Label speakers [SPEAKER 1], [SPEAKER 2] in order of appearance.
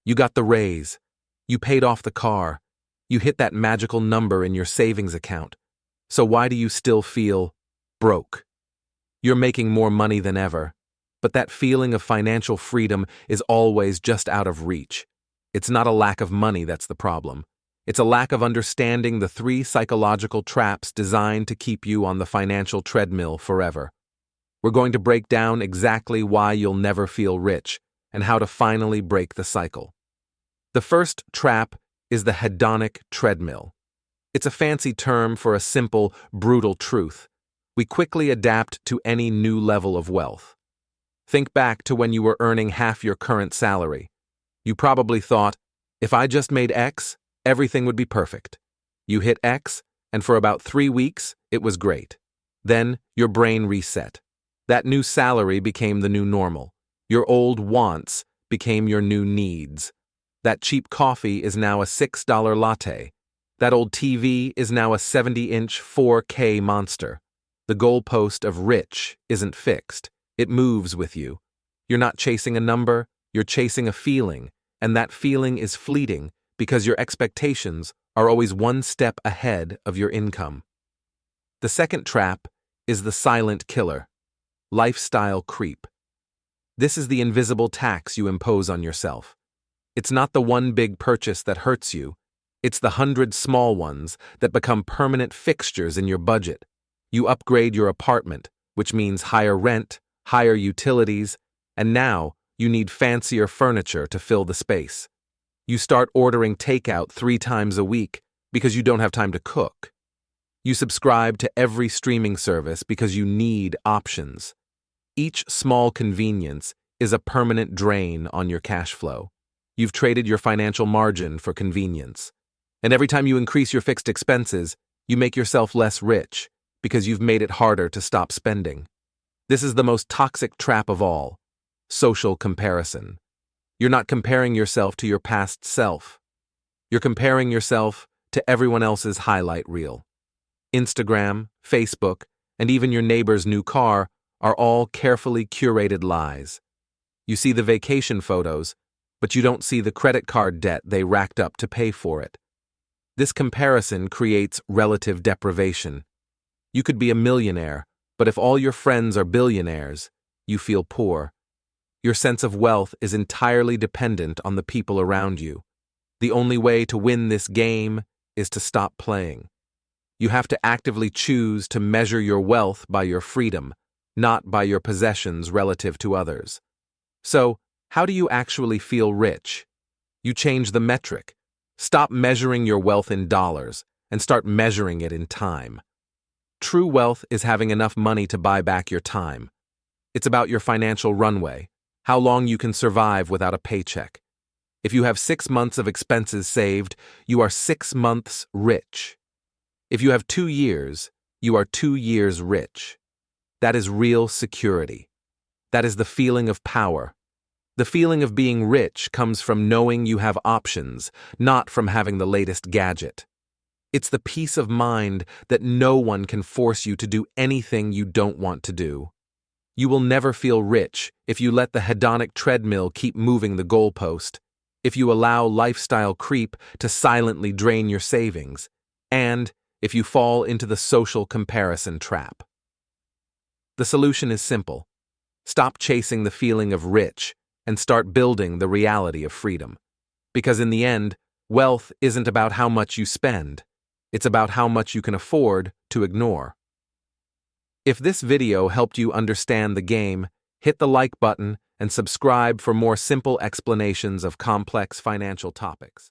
[SPEAKER 1] You got the raise. You paid off the car. You hit that magical number in your savings account. So why do you still feel broke? You're making more money than ever, but that feeling of financial freedom is always just out of reach. It's not a lack of money that's the problem. It's a lack of understanding the 3 psychological traps designed to keep you on the financial treadmill forever. We're going to break down exactly why you'll never feel rich and how to finally break the cycle. The first trap is the hedonic treadmill. It's a fancy term for a simple, brutal truth. We quickly adapt to any new level of wealth. Think back to when you were earning half your current salary. You probably thought, if I just made X, everything would be perfect. You hit X, and for about 3 weeks, it was great. Then, your brain reset. That new salary became the new normal. Your old wants became your new needs. That cheap coffee is now a $6 latte. That old TV is now a 70-inch 4K monster. The goalpost of rich isn't fixed. It moves with you. You're not chasing a number, you're chasing a feeling, and that feeling is fleeting because your expectations are always one step ahead of your income. The second trap is the silent killer, lifestyle creep. This is the invisible tax you impose on yourself. It's not the one big purchase that hurts you. It's the 100 small ones that become permanent fixtures in your budget. You upgrade your apartment, which means higher rent, higher utilities, and now you need fancier furniture to fill the space. You start ordering takeout 3 times a week because you don't have time to cook. You subscribe to every streaming service because you need options. Each small convenience is a permanent drain on your cash flow. You've traded your financial margin for convenience. And every time you increase your fixed expenses, you make yourself less rich because you've made it harder to stop spending. This is the most toxic trap of all, social comparison. You're not comparing yourself to your past self. You're comparing yourself to everyone else's highlight reel. Instagram, Facebook, and even your neighbor's new car are all carefully curated lies. You see the vacation photos, but you don't see the credit card debt they racked up to pay for it. This comparison creates relative deprivation. You could be a millionaire, but if all your friends are billionaires, you feel poor. Your sense of wealth is entirely dependent on the people around you. The only way to win this game is to stop playing. You have to actively choose to measure your wealth by your freedom, not by your possessions relative to others. So, how do you actually feel rich? You change the metric. Stop measuring your wealth in dollars and start measuring it in time. True wealth is having enough money to buy back your time. It's about your financial runway, how long you can survive without a paycheck. If you have 6 months of expenses saved, you are 6 months rich. If you have 2 years, you are 2 years rich. That is real security. That is the feeling of power. The feeling of being rich comes from knowing you have options, not from having the latest gadget. It's the peace of mind that no one can force you to do anything you don't want to do. You will never feel rich if you let the hedonic treadmill keep moving the goalpost, if you allow lifestyle creep to silently drain your savings, and if you fall into the social comparison trap. The solution is simple. Stop chasing the feeling of rich and start building the reality of freedom. Because in the end, wealth isn't about how much you spend. It's about how much you can afford to ignore. If this video helped you understand the game, hit the like button and subscribe for more simple explanations of complex financial topics.